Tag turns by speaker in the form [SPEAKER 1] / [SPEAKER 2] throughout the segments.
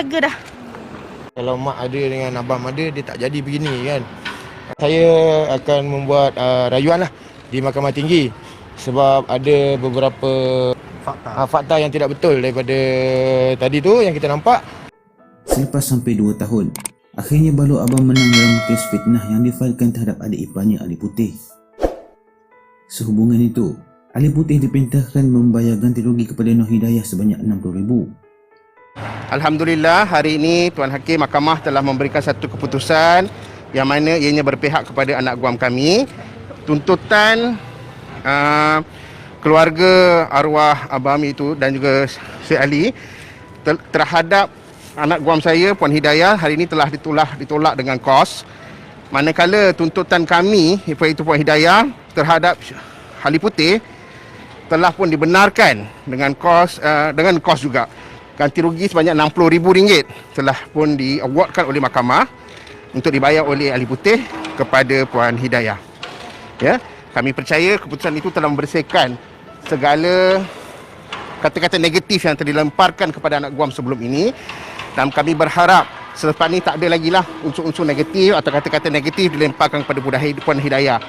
[SPEAKER 1] lega dah.
[SPEAKER 2] Kalau mak ada dengan abang ada, dia tak jadi begini kan. Saya akan membuat rayuan lah di Mahkamah Tinggi sebab ada beberapa fakta yang tidak betul daripada tadi tu yang kita nampak.
[SPEAKER 3] Selepas sampai 2 tahun, akhirnya balok abang menang dalam kes fitnah yang difailkan terhadap adik iparnya Ali Putih. Sehubungan itu, Ali Putih diperintahkan membayar ganti rugi kepada Nur Hidayah sebanyak RM60,000.
[SPEAKER 4] Alhamdulillah, hari ini Tuan Hakim Mahkamah telah memberikan satu keputusan yang mana ianya berpihak kepada anak guam kami. Tuntutan keluarga arwah abang itu dan juga Syed Ali terhadap anak guam saya Puan Hidayah hari ini telah ditolak dengan kos. Manakala tuntutan kami iaitu Puan Hidayah terhadap Ali Putih telah pun dibenarkan dengan kos juga. Ganti rugi sebanyak RM60,000 telah pun di-awardkan oleh mahkamah untuk dibayar oleh Ali Putih kepada Puan Hidayah. Ya, kami percaya keputusan itu telah membersihkan segala kata-kata negatif yang telah dilemparkan kepada anak guam sebelum ini, dan kami berharap selepas ini tak ada lagi lah unsur-unsur negatif atau kata-kata negatif dilemparkan kepada Puan Hidayah.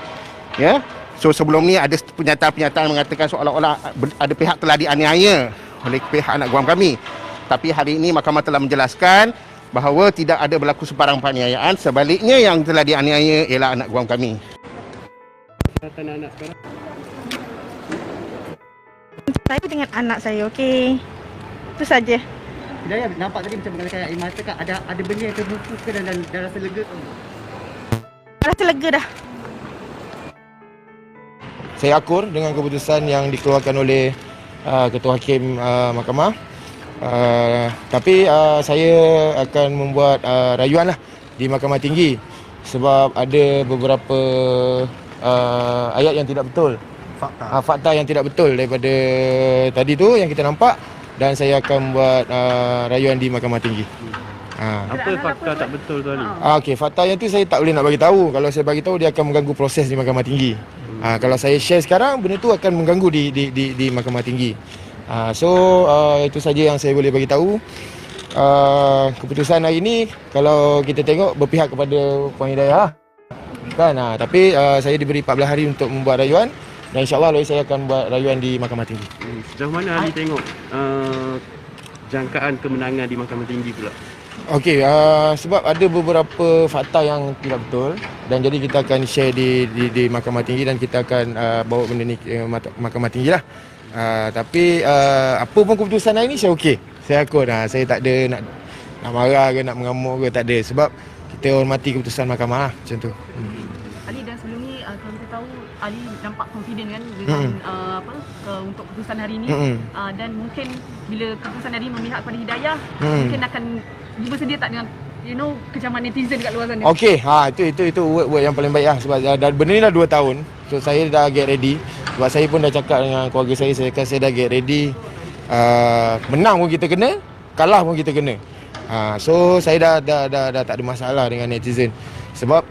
[SPEAKER 4] Ya. So sebelum ni ada pernyataan-pernyataan mengatakan seolah-olah ada pihak telah dianiaya oleh pihak anak guam kami. Tapi hari ini mahkamah telah menjelaskan bahawa tidak ada berlaku sebarang penganiayaan, sebaliknya yang telah dianiaya ialah anak guam kami.
[SPEAKER 5] Anak sekarang.
[SPEAKER 1] Saya dengan anak saya, okey. Itu saja.
[SPEAKER 5] Hidayah nampak tadi macam mengatakan air mata kan, ada benda yang terbuku ke dan rasa lega tu.
[SPEAKER 1] Rasa lega dah.
[SPEAKER 2] Saya akur dengan keputusan yang dikeluarkan oleh Ketua Hakim Mahkamah. Tapi saya akan membuat rayuan lah di Mahkamah Tinggi sebab ada beberapa ayat yang tidak betul, fakta yang tidak betul daripada tadi tu yang kita nampak, dan saya akan buat rayuan di Mahkamah Tinggi.
[SPEAKER 5] Apa fakta tak betul tu Ali?
[SPEAKER 2] Okey, fakta yang tu saya tak boleh nak bagi tahu. Kalau saya bagi tahu dia akan mengganggu proses di Mahkamah Tinggi. Kalau saya share sekarang, benda tu akan mengganggu di Mahkamah Tinggi. Itu saja yang saya boleh bagi tahu. Keputusan hari ini kalau kita tengok berpihak kepada Puan Hidayah kan, tapi saya diberi 14 hari untuk membuat rayuan dan insya-Allah saya akan buat rayuan di Mahkamah Tinggi.
[SPEAKER 5] Sejauh mana Ali tengok jangkaan kemenangan di Mahkamah Tinggi pula?
[SPEAKER 2] Okey, sebab ada beberapa fakta yang tidak betul dan jadi kita akan share di Mahkamah Tinggi dan kita akan bawa benda ni ke Mahkamah Tinggi lah. Tapi apa pun keputusan hari ni saya okey. Saya akur. Saya tak ada nak marah ke nak mengamuk ke, tak ada, sebab kita hormati keputusan mahkamah lah, macam tu.
[SPEAKER 6] Ali, dan sebelum ni kalau kita tahu Ali nampak confident kan dengan untuk keputusan hari ini, dan mungkin bila keputusan hari ini memihak kepada Hidayah, mungkin akan bersedia tak dengan kecaman netizen kat luar sana?
[SPEAKER 2] Okey, itu word yang paling baik lah sebab benda ni dah 2 tahun. So saya dah get ready. Sebab saya pun dah cakap dengan keluarga saya kata saya dah get ready. Menang pun kita kena, kalah pun kita kena. So saya dah tak ada masalah dengan netizen. Sebab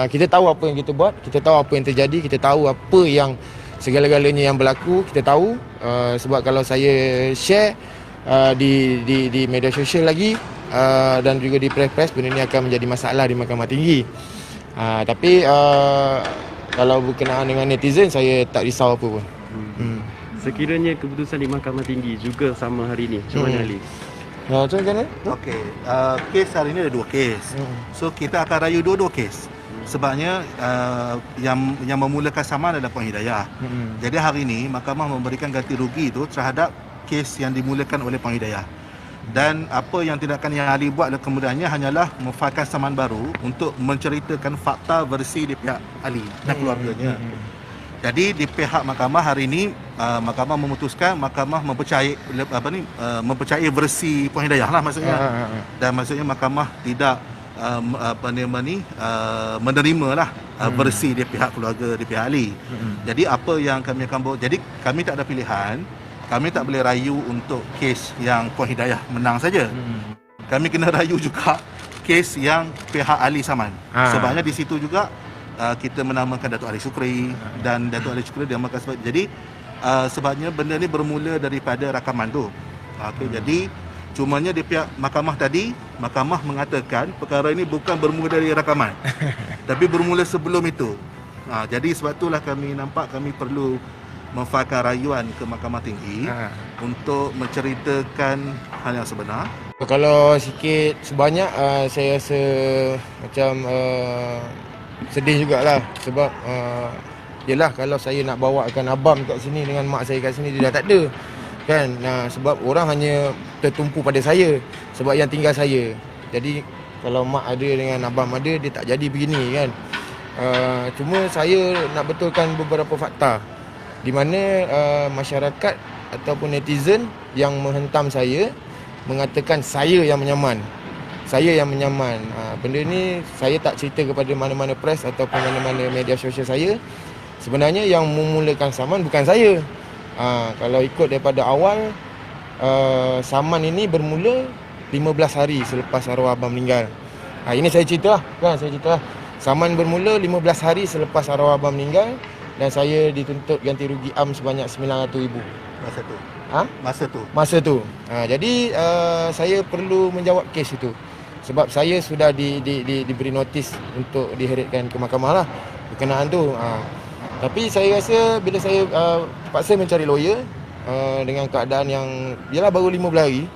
[SPEAKER 2] kita tahu apa yang kita buat, kita tahu apa yang terjadi, kita tahu apa yang segala-galanya yang berlaku, kita tahu. Sebab kalau saya share di media sosial lagi dan juga di press, benda ni akan menjadi masalah di Mahkamah Tinggi. Tapi kalau berkenaan dengan netizen, saya tak risau apa pun.
[SPEAKER 5] Sekiranya keputusan di Mahkamah Tinggi juga sama hari ini, macam mana Ali?
[SPEAKER 2] Macam mana?
[SPEAKER 7] Okey, kes hari ini ada 2 kes. So kita akan rayu dua-dua kes. Sebabnya yang memulakan saman adalah Puan Hidayah. Jadi hari ini mahkamah memberikan ganti rugi itu terhadap kes yang dimulakan oleh Puan Hidayah. Dan apa yang tindakan yang Ali buat kemudiannya hanyalah memfailkan saman baru untuk menceritakan fakta versi di pihak Ali dan keluarganya. Jadi di pihak mahkamah hari ini mahkamah memutuskan mahkamah mempercayai versi Puan Hidayah lah maksudnya. Dan maksudnya mahkamah tidak menerima lah versi di pihak keluarga di pihak Ali. Jadi apa yang kami akan buat, jadi kami tak ada pilihan. Kami tak boleh rayu untuk kes yang Puan Hidayah menang saja. Kami kena rayu juga kes yang pihak Ali saman. Sebabnya di situ juga kita menamakan Datuk Ali Shukri dan Datuk Ali Shukri diamalkan sebab. Jadi sebabnya benda ni bermula daripada rakaman tu. Jadi Cumanya di pihak mahkamah tadi, mahkamah mengatakan perkara ini bukan bermula dari rakaman. Tapi bermula sebelum itu. Jadi sebab itulah kami nampak kami perlu memfailkan rayuan ke Mahkamah Tinggi untuk menceritakan hal yang sebenar.
[SPEAKER 2] Kalau sikit sebanyak saya rasa macam sedih jugalah sebab yelah kalau saya nak bawakan abang kat sini dengan mak saya kat sini dia dah tak ada kan. Sebab orang hanya tertumpu pada saya sebab yang tinggal saya. Jadi kalau mak ada dengan abang ada dia tak jadi begini kan. Cuma saya nak betulkan beberapa fakta di mana masyarakat ataupun netizen yang menghentam saya mengatakan saya yang menyaman. Saya yang menyaman. Benda ni saya tak cerita kepada mana-mana press ataupun mana-mana media sosial saya. Sebenarnya yang memulakan saman bukan saya. Kalau ikut daripada awal, saman ini bermula 15 hari selepas arwah abang meninggal. Ini saya cerita lah, kan? Saya cerita lah. Saman bermula 15 hari selepas arwah abang meninggal dan saya dituntut ganti rugi am sebanyak RM900,000.
[SPEAKER 7] Masa tu.
[SPEAKER 2] Masa tu. Jadi saya perlu menjawab kes itu. Sebab saya sudah diberi notis untuk diheritkan ke mahkamah lah berkenaan tu. Tapi saya rasa bila saya terpaksa mencari lawyer dengan keadaan yang ialah baru 15 hari.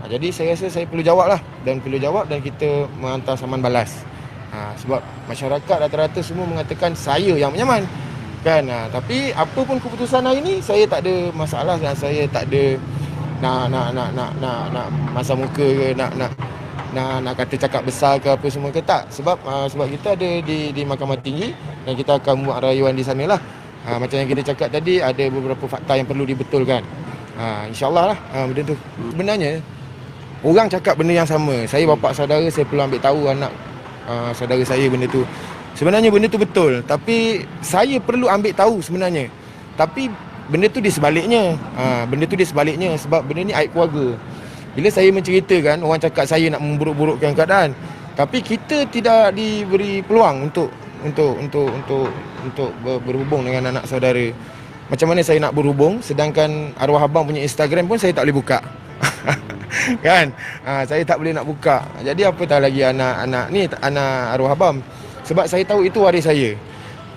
[SPEAKER 2] Jadi saya rasa saya perlu jawab lah dan kita menghantar saman balas. Sebab masyarakat rata-rata semua mengatakan saya yang menyaman kan. Tapi apa pun keputusan hari ni saya tak ada masalah dan saya tak ada nak masa muka ke nak kata cakap besar ke apa semua ke tak. Sebab kita ada di Mahkamah Tinggi dan kita akan buat rayuan di sana lah. Macam yang kita cakap tadi ada beberapa fakta yang perlu dibetulkan. InsyaAllah lah benda tu. Sebenarnya orang cakap benda yang sama. Saya bapa saudara saya perlu ambil tahu anak saudara saya benda tu. Sebenarnya benda tu betul, tapi saya perlu ambil tahu sebenarnya. Tapi benda tu di sebaliknya. Sebab benda ni aib keluarga. Bila saya menceritakan, orang cakap saya nak memburuk-burukkan keadaan. Tapi kita tidak diberi peluang untuk berhubung dengan anak saudara. Macam mana saya nak berhubung sedangkan arwah abang punya Instagram pun saya tak boleh buka. Kan? Saya tak boleh nak buka. Jadi apatah lagi anak arwah abang. Sebab saya tahu itu waris saya.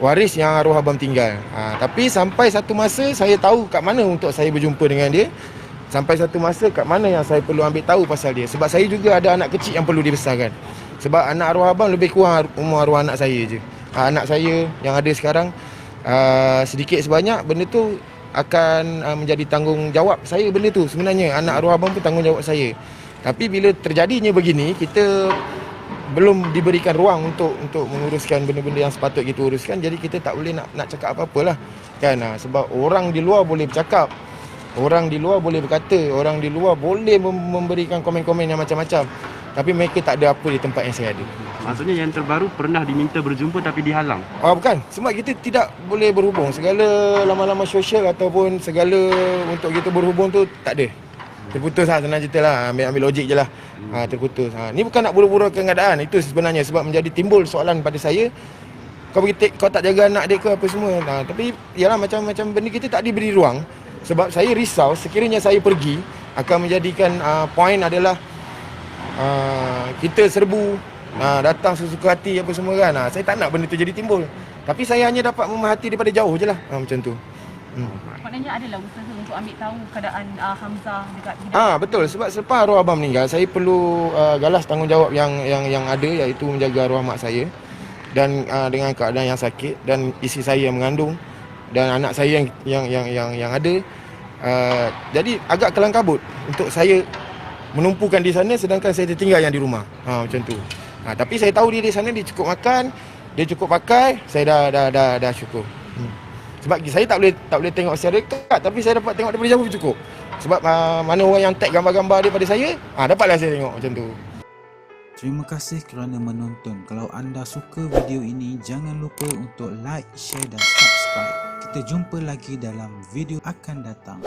[SPEAKER 2] Waris yang arwah abang tinggal. Tapi sampai satu masa saya tahu kat mana untuk saya berjumpa dengan dia. Sampai satu masa kat mana yang saya perlu ambil tahu pasal dia. Sebab saya juga ada anak kecil yang perlu dibesarkan. Sebab anak arwah abang lebih kurang umur arwah anak saya je. Anak saya yang ada sekarang sedikit sebanyak benda tu akan menjadi tanggungjawab saya benda tu. Sebenarnya anak arwah abang pun tanggungjawab saya. Tapi bila terjadinya begini, kita belum diberikan ruang untuk menguruskan benda-benda yang sepatut kita uruskan. Jadi kita tak boleh nak cakap apa-apalah kan. Sebab orang di luar boleh bercakap, orang di luar boleh berkata, orang di luar boleh memberikan komen-komen yang macam-macam. Tapi mereka tak ada apa di tempat yang saya ada.
[SPEAKER 8] Maksudnya yang terbaru pernah diminta berjumpa tapi dihalang?
[SPEAKER 2] Bukan. Sebab kita tidak boleh berhubung. Segala laman-laman sosial ataupun segala untuk kita berhubung tu tak ada. Terputus lah, senang cerita lah. Ambil logik je lah. Terputus. Ni bukan nak buruk-burukkan keadaan. Itu sebenarnya sebab menjadi timbul soalan pada saya. Kau tak jaga anak dia ke apa semua. Tapi yalah macam benda kita tak diberi ruang. Sebab saya risau sekiranya saya pergi akan menjadikan poin adalah kita serbu datang sesuka hati apa semua kan. Saya tak nak benda tu jadi timbul. Tapi saya hanya dapat memerhati daripada jauh je lah macam tu.
[SPEAKER 6] Maknanya adalah usaha untuk ambil tahu keadaan Hamzah dekat Hidayah.
[SPEAKER 2] Betul. Sebab selepas arwah abang meninggal, saya perlu galas tanggungjawab yang ada, iaitu menjaga arwah mak saya dan dengan keadaan yang sakit dan isteri saya yang mengandung dan anak saya yang ada. Jadi agak kelang kabut untuk saya menumpukan di sana sedangkan saya tertinggal yang di rumah. Macam tu. Tapi saya tahu dia di sana, dia cukup makan, dia cukup pakai, saya dah syukur. Sebab saya tak boleh tengok secara dekat, tapi saya dapat tengok daripada jauh cukup. Sebab mana orang yang tag gambar-gambar daripada saya, dapatlah saya tengok macam tu.
[SPEAKER 3] Terima kasih kerana menonton. Kalau anda suka video ini, jangan lupa untuk like, share dan subscribe. Kita jumpa lagi dalam video akan datang.